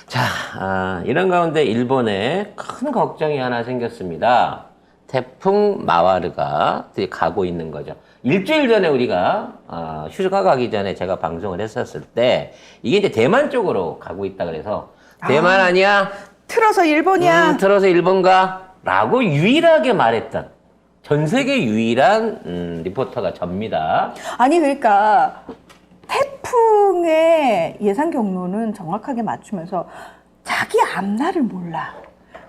자, 이런 가운데 일본에 큰 걱정이 하나 생겼습니다. 태풍 마와르가 가고 있는 거죠. 일주일 전에 우리가 휴가 가기 전에 제가 방송을 했었을 때 이게 이제 대만 쪽으로 가고 있다 그래서 대만 아니야? 틀어서 일본이야. 틀어서 일본가? 라고 유일하게 말했던 전 세계 유일한 리포터가 접니다. 아니 그러니까 태풍의 예상 경로는 정확하게 맞추면서 자기 앞날을 몰라.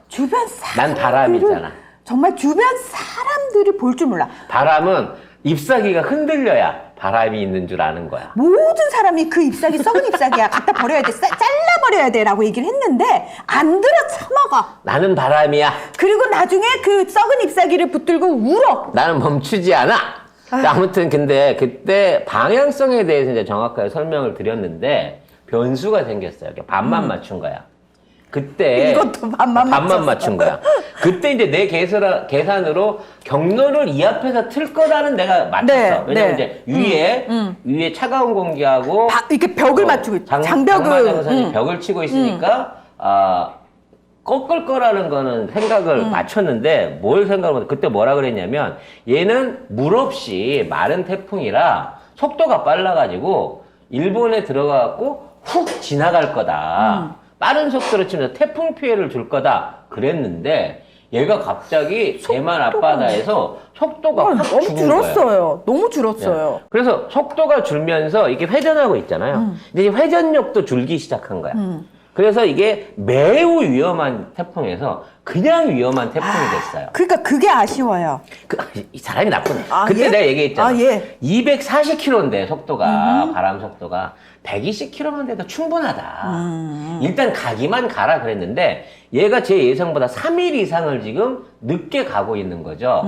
주변 난 바람이잖아. 정말 주변 사람들이 볼 줄 몰라. 바람은 잎사귀가 흔들려야 바람이 있는 줄 아는 거야. 모든 사람이 그 잎사귀 썩은 잎사귀야. 갖다 버려야 돼. 잘라버려야 돼. 라고 얘기를 했는데 안 들어 처먹어. 나는 바람이야. 그리고 나중에 그 썩은 잎사귀를 붙들고 울어. 나는 멈추지 않아. 아무튼 근데 그때 방향성에 대해서 이제 정확하게 설명을 드렸는데 변수가 생겼어요. 이렇게 반만 맞춘 거야. 그때 이것도 반만 맞춘 거야. 그때 이제 내 계산으로 경로를 이 앞에서 틀 거라는 내가 맞췄어. 네, 왜냐면 네. 이제 위에 차가운 공기하고 이렇게 벽을 맞추고 장벽을 장마전선이 벽을 치고 있으니까 꺾을 거라는 거는 생각을 맞췄는데 뭘 생각을 그때 뭐라 그랬냐면 얘는 물 없이 마른 태풍이라 속도가 빨라가지고 일본에 들어가갖고 훅 지나갈 거다. 빠른 속도로 치면서 태풍 피해를 줄 거다 그랬는데 얘가 갑자기 대만 앞바다에서 속도가 확 너무 죽은 줄었어요. 거예요. 너무 줄었어요. 네. 그래서 속도가 줄면서 이게 회전하고 있잖아요. 근데 이 회전력도 줄기 시작한 거야. 그래서 이게 매우 위험한 태풍에서 그냥 위험한 태풍이 됐어요. 그러니까 그게 아쉬워요. 이 사람이 나쁘네. 아, 그때 예? 내가 얘기했잖아. 아, 예. 240km인데 속도가 바람 속도가 120km만 돼도 충분하다. 일단 가기만 가라 그랬는데 얘가 제 예상보다 3일 이상을 지금 늦게 가고 있는 거죠.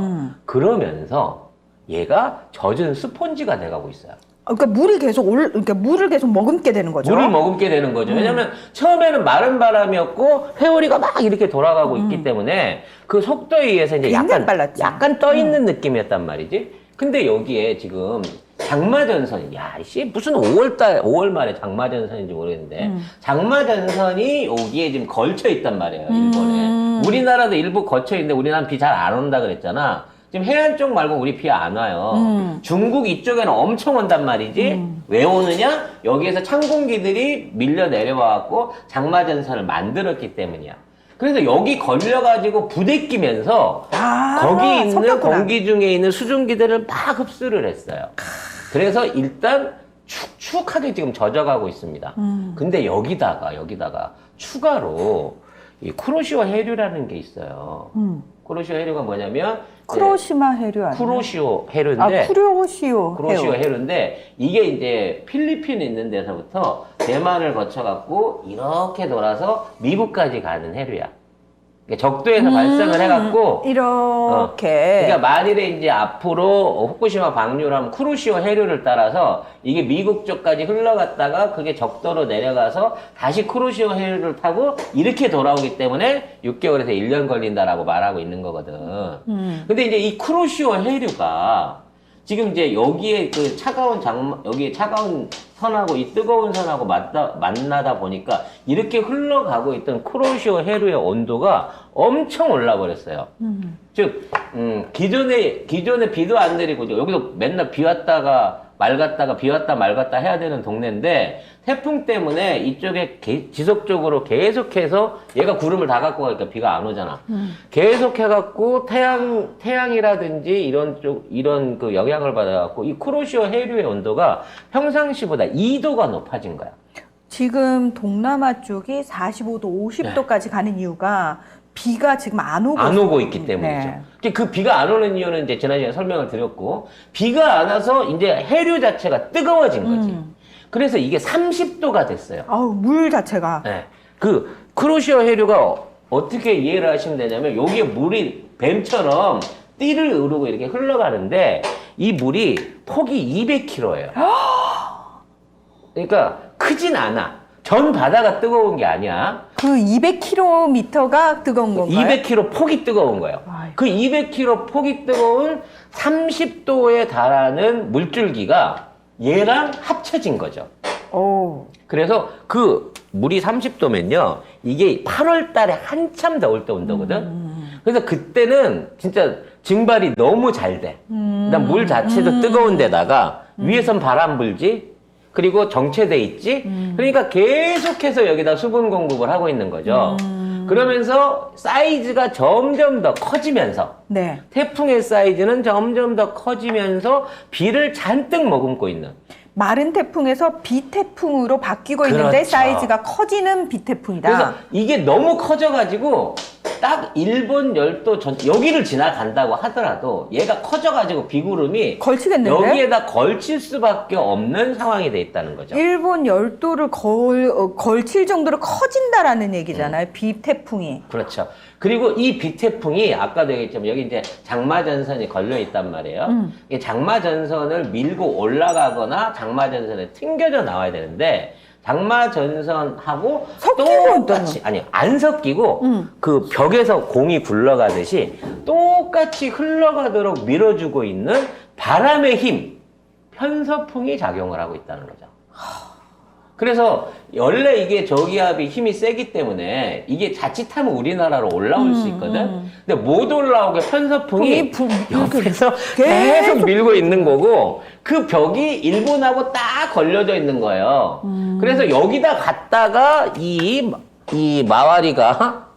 그러면서 얘가 젖은 스폰지가 돼가고 있어요. 그러니까 물이 계속 그러니까 물을 계속 머금게 되는 거죠. 물을 머금게 되는 거죠. 왜냐면 처음에는 마른 바람이었고 회오리가 막 이렇게 돌아가고 있기 때문에 그 속도에 의해서 이제 굉장히 빨랐지. 약간 떠 있는 느낌이었단 말이지. 근데 여기에 지금 장마전선이 무슨 5월 말에 장마전선인지 모르겠는데 장마전선이 여기에 지금 걸쳐 있단 말이에요. 일본에. 우리나라도 일부 걸쳐 있는데 우리나라는 비 잘 안 온다 그랬잖아. 지금 해안 쪽 말고 우리 비 안 와요. 중국 이쪽에는 엄청 온단 말이지. 왜 오느냐? 여기에서 찬 공기들이 밀려 내려와갖고 장마전선을 만들었기 때문이야. 그래서 여기 걸려가지고 부대끼면서 거기 있는 섞였구나. 공기 중에 있는 수증기들을 막 흡수를 했어요. 그래서 일단 축축하게 지금 젖어가고 있습니다. 근데 여기다가 추가로 이 쿠로시와 해류라는 게 있어요. 쿠로시오 해류가 뭐냐면 쿠로시마 해류 아니에요? 쿠로시오 해류인데 쿠로시오 해류인데 이게 이제 필리핀에 있는 데서부터 대만을 거쳐갖고 이렇게 돌아서 미국까지 가는 해류야. 그러니까 적도에서 발생을 해갖고 이렇게. 그러니까 만일에 이제 앞으로 후쿠시마 방류라면 쿠로시오 해류를 따라서 이게 미국 쪽까지 흘러갔다가 그게 적도로 내려가서 다시 쿠로시오 해류를 타고 이렇게 돌아오기 때문에 6개월에서 1년 걸린다라고 말하고 있는 거거든. 근데 이제 이 쿠로시오 해류가 지금 이제 여기에 그 여기에 차가운 선하고 이 뜨거운 선하고 만나다 보니까 이렇게 흘러가고 있던 쿠로시오 해류의 온도가 엄청 올라 버렸어요. 즉, 기존에 비도 안 내리고 여기도 맨날 비 왔다가 맑았다가 비 왔다 맑았다 해야 되는 동네인데 태풍 때문에 이쪽에 지속적으로 계속해서 얘가 구름을 다 갖고 가니까 비가 안 오잖아. 계속해갖고 태양이라든지 이런 그 영향을 받아갖고 이 쿠로시오 해류의 온도가 평상시보다 2도가 높아진 거야. 지금 동남아 쪽이 45도, 50도까지 가는 이유가 비가 지금 안 오고 있기 때문이죠. 네. 그 비가 안 오는 이유는 이제 지난주에 설명을 드렸고, 비가 안 와서 이제 해류 자체가 뜨거워진 거지. 그래서 이게 30도가 됐어요. 물 자체가. 네. 그 쿠로시오 해류가 어떻게 이해를 하시면 되냐면, 여기에 물이 뱀처럼 띠를 이루고 이렇게 흘러가는데, 이 물이 폭이 200km예요. 그러니까 크진 않아. 전 바다가 뜨거운 게 아니야. 그 200km가 뜨거운 건가요? 200km 폭이 뜨거운 거예요. 아이고. 그 200km 폭이 뜨거운 30도에 달하는 물줄기가 얘랑 합쳐진 거죠. 오. 그래서 그 물이 30도면요. 이게 8월 달에 한참 더울 때 온도거든. 그래서 그때는 진짜 증발이 너무 잘 돼. 일단 물 자체도 뜨거운 데다가 위에선 바람 불지, 그리고 정체돼 있지. 그러니까 계속해서 여기다 수분 공급을 하고 있는 거죠. 그러면서 사이즈가 점점 더 커지면서 네. 태풍의 사이즈는 점점 더 커지면서 비를 잔뜩 머금고 있는. 마른 태풍에서 비태풍으로 바뀌고 있는데 그렇죠. 사이즈가 커지는 비태풍이다. 그래서 이게 너무 커져가지고 딱 일본 열도 여기를 지나간다고 하더라도 얘가 커져가지고 비구름이 걸치겠는데? 여기에다 걸칠 수밖에 없는 상황이 돼 있다는 거죠. 일본 열도를 걸칠 정도로 커진다라는 얘기잖아요. 비태풍이. 그렇죠. 그리고 이 비태풍이 아까도 얘기했지만 여기 이제 장마전선이 걸려 있단 말이에요. 이 장마전선을 밀고 올라가거나 장마전선에 튕겨져 나와야 되는데 장마전선하고 섞이고 똑같이 아니 안 섞이고 그 벽에서 공이 굴러가듯이 똑같이 흘러가도록 밀어주고 있는 바람의 힘 편서풍이 작용을 하고 있다는 거죠. 그래서 원래 이게 저기압이 힘이 세기 때문에 이게 자칫하면 우리나라로 올라올 수 있거든. 근데 못 올라오게 편서풍이 옆에서 계속 밀고 있는 거고 그 벽이 일본하고 딱 걸려져 있는 거예요. 그래서 여기다 갔다가 이 마와리가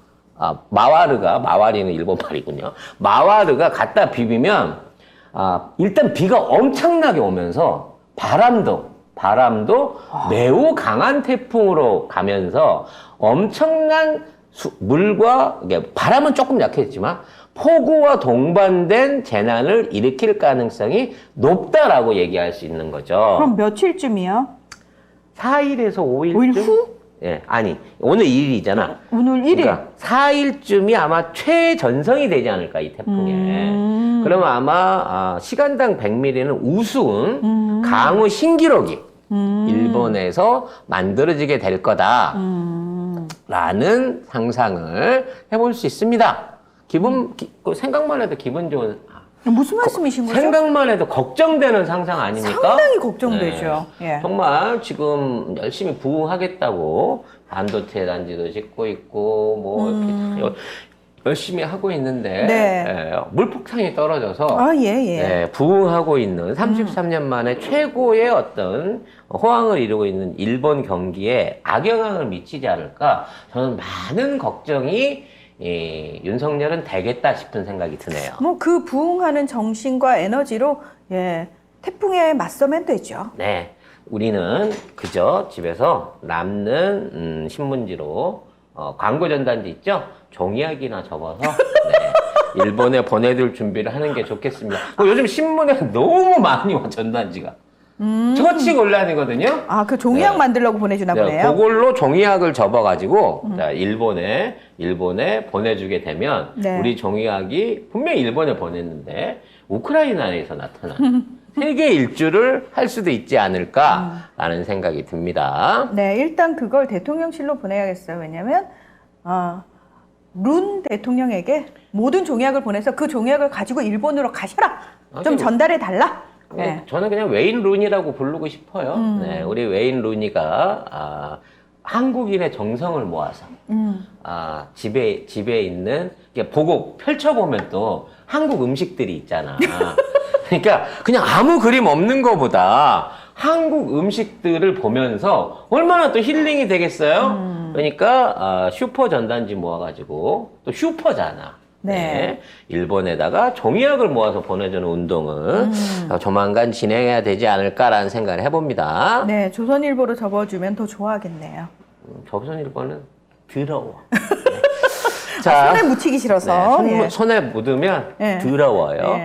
마와리는 일본 말이군요. 마와르가 갖다 비비면 일단 비가 엄청나게 오면서 바람도 매우 강한 태풍으로 가면서 엄청난 물과 바람은 조금 약했지만 폭우와 동반된 재난을 일으킬 가능성이 높다라고 얘기할 수 있는 거죠. 그럼 며칠쯤이요? 4일에서 5일쯤? 5일 후? 예, 아니 오늘 1일이잖아. 오늘 1일. 그러니까 4일쯤이 아마 최전성이 되지 않을까 이 태풍에. 그러면 아마 시간당 100mm는 우스운 강우 신기록이 일본에서 만들어지게 될 거다라는 상상을 해볼 수 있습니다. 생각만 해도 기분 좋은. 무슨 말씀이신 거죠? 생각만 해도 걱정되는 상상 아닙니까? 상당히 걱정되죠. 네. 예. 정말 지금 열심히 부흥하겠다고 반도체 단지도 짓고 있고 뭐 이렇게 열심히 하고 있는데 네. 물폭탄이 떨어져서 부흥하고 있는 33년 만에 최고의 어떤 호황을 이루고 있는 일본 경기에 악영향을 미치지 않을까 저는 많은 걱정이 윤석열은 되겠다 싶은 생각이 드네요. 뭐 그 부흥하는 정신과 에너지로 태풍에 맞서면 되죠. 네, 우리는 그저 집에서 남는 신문지로 광고 전단지 있죠? 종이학이나 접어서 일본에 보내줄 준비를 하는 게 좋겠습니다. 요즘 신문에 너무 많이 와 전단지가. 처치곤란이거든요. 그 종이학 만들려고 보내주나 보네요. 그걸로 종이학을 접어가지고 일본에 보내주게 되면 우리 종이학이 분명히 일본에 보냈는데 우크라이나에서 나타나 세계 일주를 할 수도 있지 않을까라는 생각이 듭니다. 네, 일단 그걸 대통령실로 보내야겠어요. 왜냐하면 룬 대통령에게 모든 종이학을 보내서 그 종이학을 가지고 일본으로 가셔라. 좀 전달해 달라. 네. 저는 그냥 웨인 루니라고 부르고 싶어요. 네, 우리 웨인 루니가 한국인의 정성을 모아서 집에 있는 보고 펼쳐보면 또 한국 음식들이 있잖아. 그러니까 그냥 아무 그림 없는 거보다 한국 음식들을 보면서 얼마나 또 힐링이 되겠어요? 그러니까 슈퍼 전단지 모아가지고 또 슈퍼잖아. 네. 일본에다가 종이학을 모아서 보내주는 운동을 조만간 진행해야 되지 않을까라는 생각을 해봅니다. 네, 조선일보로 접어주면 더 좋아하겠네요. 조선일보는 더러워. 자, 손에 묻히기 싫어서. 손에 묻으면 더러워요.